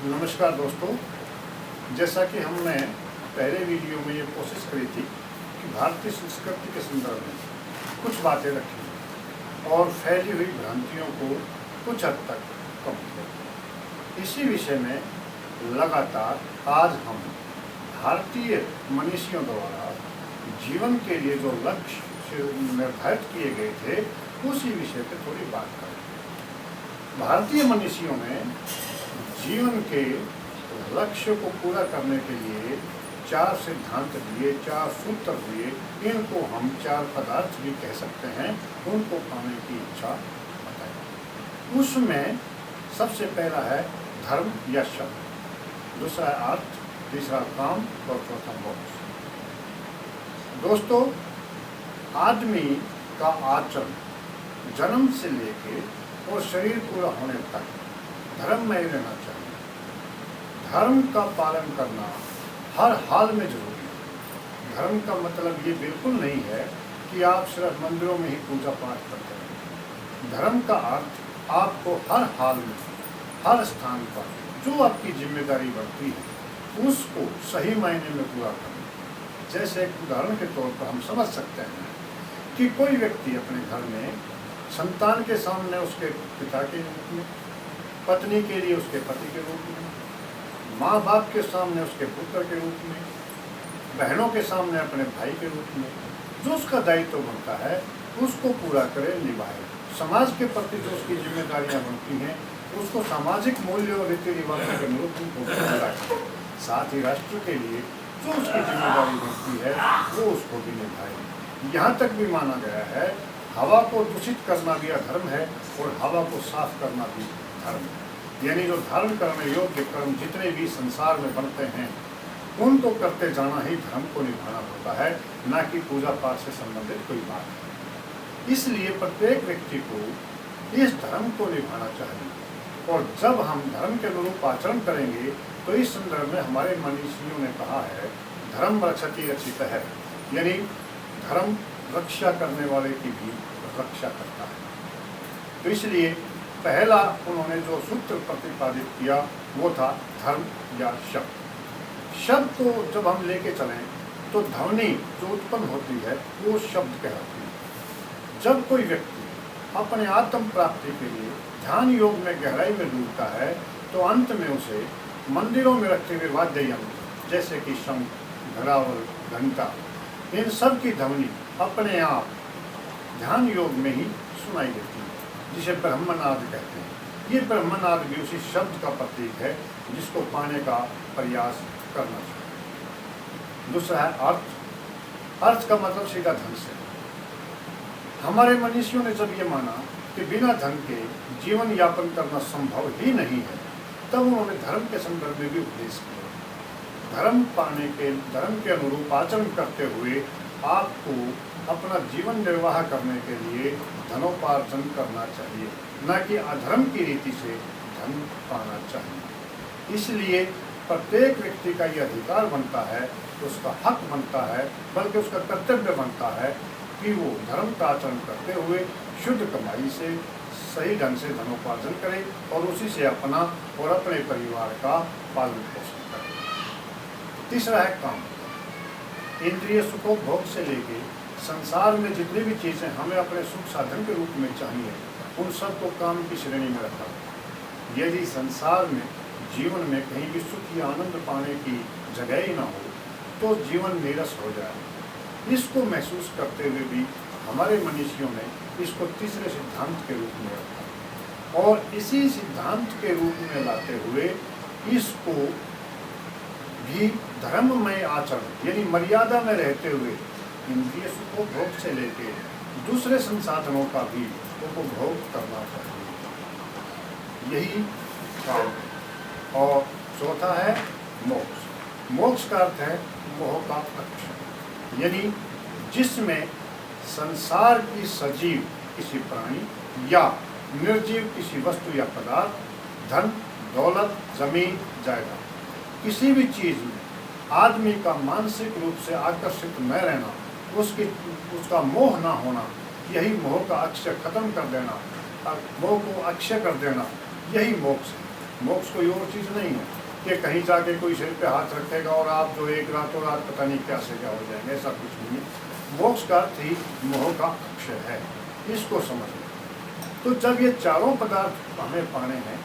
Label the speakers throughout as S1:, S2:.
S1: नमस्कार दोस्तों, जैसा कि हमने पहले वीडियो में ये कोशिश करी थी कि भारतीय संस्कृति के संदर्भ में कुछ बातें रखी और फैली हुई भ्रांतियों को कुछ हद तक कम करें। इसी विषय में लगातार आज हम भारतीय मनीषियों द्वारा जीवन के लिए जो लक्ष्य निर्धारित किए गए थे उसी विषय पर थोड़ी बात करें। भारतीय मनीषियों ने जीवन के लक्ष्य को पूरा करने के लिए 4 सिद्धांत दिए, 4 सूत्र दिए। इनको हम 4 पदार्थ भी कह सकते हैं। उनको पाने की इच्छा बताई। उसमें सबसे पहला है धर्म या शब्द, दूसरा है अर्थ, तीसरा काम और चौथा मोक्ष। दोस्तों, आदमी का आचरण जन्म से लेके और शरीर पूरा होने तक धर्म में रहना चाहिए। धर्म का पालन करना हर हाल में जरूरी है। धर्म का मतलब ये बिल्कुल नहीं है कि आप सिर्फ मंदिरों में ही पूजा पाठ करते हैं। धर्म का अर्थ आपको हर हाल में, हर स्थान पर जो आपकी जिम्मेदारी बनती है उसको सही मायने में पूरा करना। जैसे एक उदाहरण के तौर पर हम समझ सकते हैं कि कोई व्यक्ति अपने घर में संतान के सामने उसके पिता के रूप में, पत्नी के लिए उसके पति के रूप में, माँ बाप के सामने उसके पुत्र के रूप में, बहनों के सामने अपने भाई के रूप में जो उसका दायित्व बनता है उसको पूरा करे, निभाए। समाज के प्रति जो उसकी जिम्मेदारियाँ बनती हैं उसको सामाजिक मूल्य और रीति रिवाजों के अनुरूप उनको पूरा करे। साथ ही राष्ट्र के लिए जो उसकी जिम्मेदारी बनती है वो उसको भी निभाए। यहाँ तक भी माना गया है हवा को दूषित करना भी अधर्म है और हवा को साफ करना भी धर्म है। यानी जो धारण करने योग्य कर्म जितने भी संसार में बनते हैं उनको करते जाना ही धर्म को निभाना होता है, ना कि पूजा पाठ से संबंधित कोई बात है। इसलिए प्रत्येक व्यक्ति को इस धर्म को निभाना चाहिए। और जब हम धर्म के अनुरूप आचरण करेंगे तो इस संदर्भ में हमारे मनीषियों ने कहा है धर्म रक्षति रक्षितः है, यानी धर्म रक्षा करने वाले की भी रक्षा करता है। तो इसलिए पहला उन्होंने जो सूत्र प्रतिपादित किया वो था धर्म या शब्द। शब्द को जब हम लेके चलें तो ध्वनि जो उत्पन्न होती है वो शब्द कहलाती है। जब कोई व्यक्ति अपने आत्म प्राप्ति के लिए ध्यान योग में गहराई में डूबता है तो अंत में उसे मंदिरों में रखे हुए वाद्य यंत्र जैसे कि शंख, घड़ावल, घंटा, इन सब की ध्वनि अपने आप ध्यान योग में ही सुनाई देती है, जिसे ब्रह्मनाद कहते हैं। ये ब्रह्मनाद भी उसी शब्द का प्रतीक है जिसको पाने का प्रयास करना चाहिए। दूसरा है अर्थ। अर्थ का मतलब सीधा धन से। हमारे मनीषियों ने जब ये माना कि बिना धन के जीवन यापन करना संभव ही नहीं है तब उन्होंने धर्म के संदर्भ में भी उपदेश किया। धर्म के अनुरूप आचरण करते हुए आपको अपना जीवन निर्वाह करने के लिए धनोपार्जन करना चाहिए, न कि अधर्म की रीति से धन पाना चाहिए। इसलिए प्रत्येक व्यक्ति का ये अधिकार बनता है, उसका हक बनता है, बल्कि उसका कर्तव्य बनता है कि वो धर्म का आचरण करते हुए शुद्ध कमाई से सही ढंग से धनोपार्जन करे और उसी से अपना और अपने परिवार का पालन पोषण करे। तीसरा है काम। इंद्रिय सुखोपभोग से लेके संसार में जितनी भी चीज़ें हमें अपने सुख साधन के रूप में चाहिए उन सबको काम की श्रेणी में रखा। यदि संसार में जीवन में कहीं भी सुख या आनंद पाने की जगह ही ना हो तो जीवन नीरस हो जाए। इसको महसूस करते हुए भी हमारे मनीषियों ने इसको तीसरे सिद्धांत के रूप में रखा और इसी सिद्धांत के रूप में लाते हुए इसको भी धर्ममय आचरण यानी मर्यादा में रहते हुए इंद्रिय सुखोपभोग से लेके दूसरे संसाधनों का भी उपभोग करना चाहिए। यही काम। और चौथा है मोक्ष। मोक्ष का अर्थ है मोह का अक्षय, यानी जिसमें संसार की सजीव किसी प्राणी या निर्जीव किसी वस्तु या पदार्थ, धन, दौलत, जमीन, जायदाद, किसी भी चीज़ में आदमी का मानसिक रूप से आकर्षित न रहना, उसका मोह ना होना, यही मोह का अक्षय खत्म कर देना, मोह को अक्षय कर देना, यही मोक्ष है। मोक्ष कोई और चीज़ नहीं है कि कहीं जाके कोई सिर पे हाथ रखेगा और आप जो एक रातों रात पता नहीं क्या से क्या हो जाएंगे, ऐसा कुछ नहीं है। मोक्ष का अर्थ ही मोह का अक्षय है, इसको समझ लें। तो जब ये चारों पदार्थ हमें पाने हैं,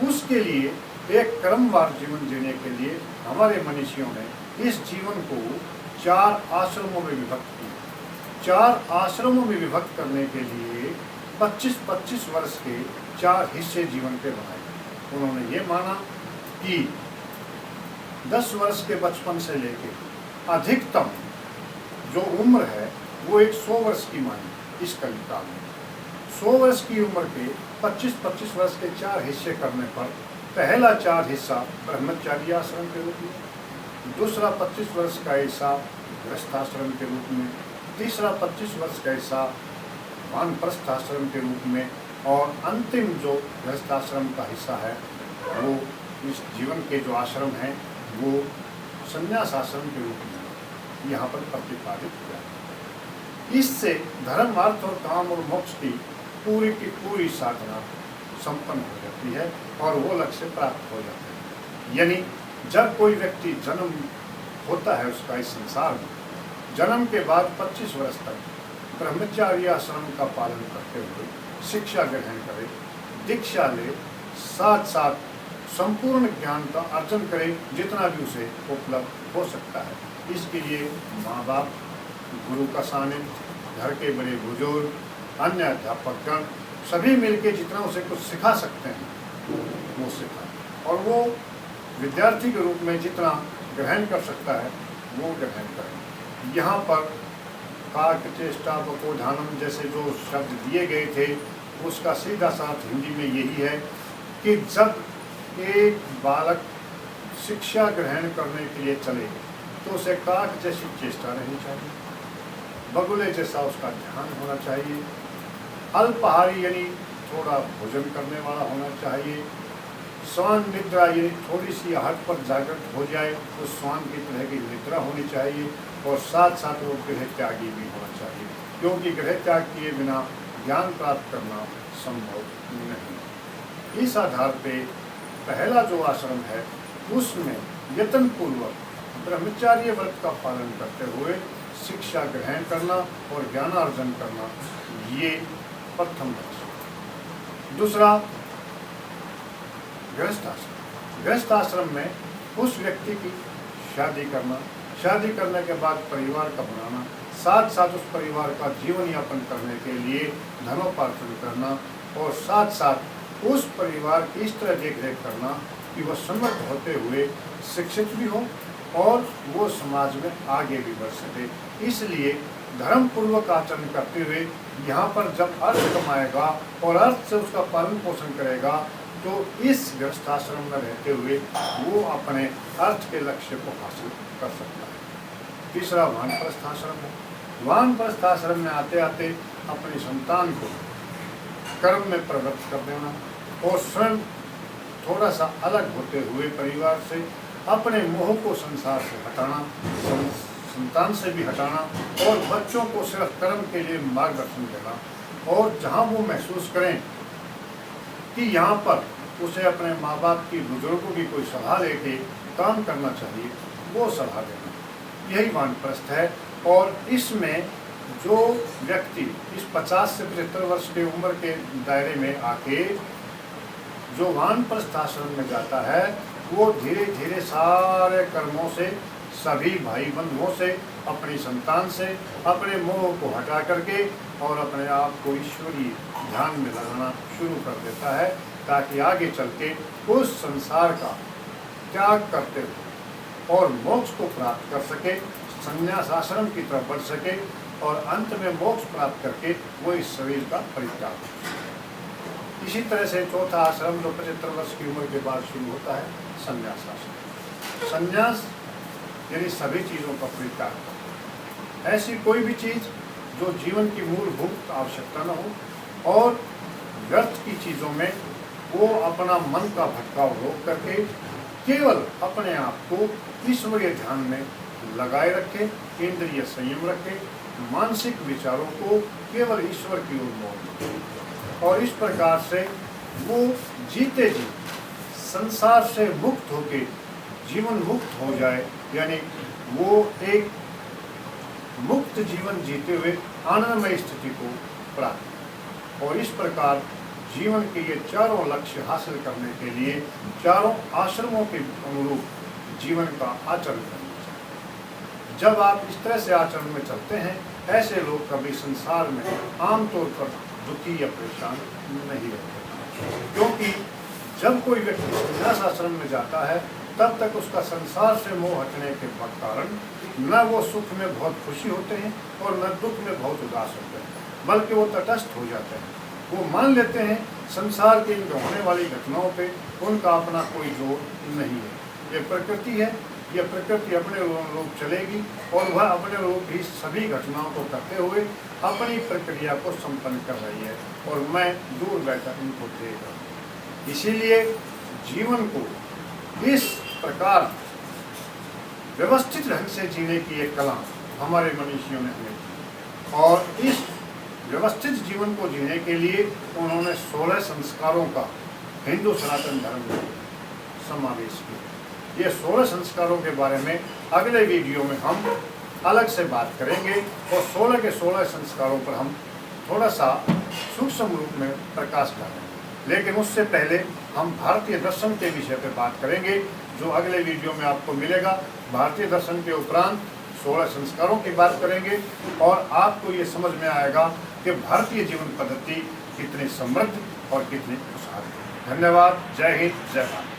S1: उसके लिए एक क्रमवार जीवन जीने के लिए हमारे मनीषियों ने इस जीवन को 4 आश्रमों में विभक्त किया। 4 आश्रमों में विभक्त करने के लिए 25-25 वर्ष के 4 हिस्से जीवन के बनाए। उन्होंने ये माना कि 10 वर्ष के बचपन से लेकर अधिकतम जो उम्र है वो एक 100 वर्ष की मानी इस कलिकाल में। 100 वर्ष की उम्र के 25-25 वर्ष के 4 हिस्से करने पर पहला 4 हिस्सा ब्रह्मचारी आश्रम के रूप में, दूसरा 25 वर्ष का हिस्सा गृहस्थाश्रम के रूप में, तीसरा 25 वर्ष का हिस्सा वानप्रस्थ आश्रम के रूप में, और अंतिम जो गृहस्थाश्रम का हिस्सा है वो इस जीवन के जो आश्रम हैं वो संन्यास आश्रम के रूप में यहाँ पर प्रतिपादित किया। इससे धर्म, अर्थ और काम और मोक्ष की पूरी साधना संपन्न हो जाती है और वो लक्ष्य प्राप्त हो जाता है। यानी जब कोई व्यक्ति जन्म होता है उसका इस संसार में, जन्म के बाद 25 वर्ष तक ब्रह्मचार्य आश्रम का पालन करते हुए शिक्षा ग्रहण करे, दीक्षा ले, साथ साथ संपूर्ण ज्ञान का अर्जन करे जितना भी उसे उपलब्ध हो सकता है। इसके लिए माँ बाप, गुरु का सानिध्य, घर के बड़े बुजुर्ग, अन्य अध्यापकगण सभी मिलके जितना उसे कुछ सिखा सकते हैं वो सिखाएं, और वो विद्यार्थी के रूप में जितना ग्रहण कर सकता है वो ग्रहण करें। यहाँ पर काक चेष्टा बकोधानम जैसे जो शब्द दिए गए थे उसका सीधा साथ हिंदी में यही है कि जब एक बालक शिक्षा ग्रहण करने के लिए चले तो उसे काक जैसी चेष्टा रहनी चाहिए, बगुले जैसा उसका ध्यान होना चाहिए, अल्पाहारी यानी थोड़ा भोजन करने वाला होना चाहिए, स्वान निद्रा यानी थोड़ी सी हट पर जागृत हो जाए तो स्वान की तरह की निद्रा होनी चाहिए, और साथ साथ वो गृह त्यागी भी होना चाहिए, क्योंकि गृह त्याग किए बिना ज्ञान प्राप्त करना संभव नहीं। इस आधार पे पहला जो आश्रम है उसमें यत्न पूर्वक ब्रह्मचार्य व्रत का पालन करते हुए शिक्षा ग्रहण करना और ज्ञानार्जन करना, ये प्रथम लक्ष्य। दूसरा गृहस्थाश्रम। गृहस्थाश्रम में उस व्यक्ति की शादी करना, शादी करने के बाद परिवार का बनाना, साथ साथ उस परिवार का जीवन यापन करने के लिए धनोपार्जन करना, और साथ साथ उस परिवार की इस तरह देख रेख करना कि वह समर्थ होते हुए शिक्षित भी हो और वो समाज में आगे भी बढ़ सके। इसलिए धर्म पूर्वक आचरण करते हुए यहाँ पर जब अर्थ कमाएगा और अर्थ से उसका पालन पोषण करेगा तो इस गृहस्थाश्रम में रहते हुए वो अपने अर्थ के लक्ष्य को हासिल कर सकता है। तीसरा वानप्रस्थ आश्रम है। वानप्रस्थ में आते आते अपनी संतान को कर्म में प्रवृत्त कर देना और स्वयं थोड़ा सा अलग होते हुए परिवार से अपने मोह को संसार से हटाना, संतान से भी हटाना, और बच्चों को सिर्फ कर्म के लिए मार्गदर्शन देना, और जहाँ वो महसूस करें कि यहाँ पर उसे अपने माँ बाप की, बुजुर्गों की कोई सलाह लेके काम करना चाहिए, वो सलाह देना, यही वानप्रस्थ है। और इसमें जो व्यक्ति इस 50 से 75 वर्ष की उम्र के दायरे में आके जो वानप्रस्थ आश्रम में जाता है वो धीरे धीरे सारे कर्मों से, सभी भाई बंधुओं से, अपनी संतान से, अपने मोह को हटा करके और अपने आप को ईश्वरीय ध्यान में लगाना शुरू कर देता है, ताकि आगे चल के उस संसार का त्याग करते हुए और मोक्ष को प्राप्त कर सके, संन्यास आश्रम की तरफ बढ़ सके, और अंत में मोक्ष प्राप्त करके वो इस शरीर का परित्याग हो। इसी तरह से चौथा आश्रम जो 75 वर्ष की उम्र के बाद शुरू होता है, संन्यास आश्रम। संन्यास यानी सभी चीज़ों का परित्याग, ऐसी कोई भी चीज़ जो जीवन की मूलभूत आवश्यकता न हो, और व्यर्थ की चीज़ों में वो अपना मन का भटकाव रोक करके केवल अपने आप को ईश्वरीय ध्यान में लगाए रखे, इंद्रिय संयम रखे, मानसिक विचारों को केवल ईश्वर की ओर मोड़, और इस प्रकार से वो जीते जी संसार से मुक्त होके जीवन मुक्त हो जाए, यानी वो एक मुक्त जीवन जीते हुए आनंदमय स्थिति को प्राप्त। और इस प्रकार जीवन के ये चारों लक्ष्य हासिल करने के लिए चारों आश्रमों के अनुरूप जीवन का आचरण करना चाहिए। जब आप इस तरह से आचरण में चलते हैं, ऐसे लोग कभी संसार में आमतौर पर दुखी या परेशान नहीं रहते, क्योंकि जब कोई व्यक्ति संन्यास आश्रम में जाता है तब तक उसका संसार से मोह हटने के कारण न वो सुख में बहुत खुशी होते हैं और न दुख में बहुत उदास होते हैं, बल्कि वो तटस्थ हो जाते हैं। वो मान लेते हैं संसार के इन होने वाली घटनाओं पे उनका अपना कोई जोर नहीं है। ये प्रकृति है, यह प्रकृति अपने रूप चलेगी और वह अपने रूप ही सभी घटनाओं को करते हुए अपनी प्रक्रिया को संपन्न कर रही है और मैं दूर बैठकर इनको देख रहा हूँ। इसीलिए जीवन को इस प्रकार व्यवस्थित ढंग से जीने की एक कला हमारे मनीषियों ने हमें दी और इस व्यवस्थित जीवन को जीने के लिए उन्होंने 16 संस्कारों का हिंदू सनातन धर्म में समावेश किया। ये 16 संस्कारों के बारे में अगले वीडियो में हम अलग से बात करेंगे और 16 के 16 संस्कारों पर हम थोड़ा सा सूक्ष्म रूप में प्रकाश डालेंगे। लेकिन उससे पहले हम भारतीय दर्शन के विषय पर बात करेंगे, जो अगले वीडियो में आपको मिलेगा। भारतीय दर्शन के उपरांत 16 संस्कारों की बात करेंगे और आपको ये समझ में आएगा कि भारतीय जीवन पद्धति कितनी समृद्ध और कितनी खुशहाल है। धन्यवाद। जय हिंद, जय भारत।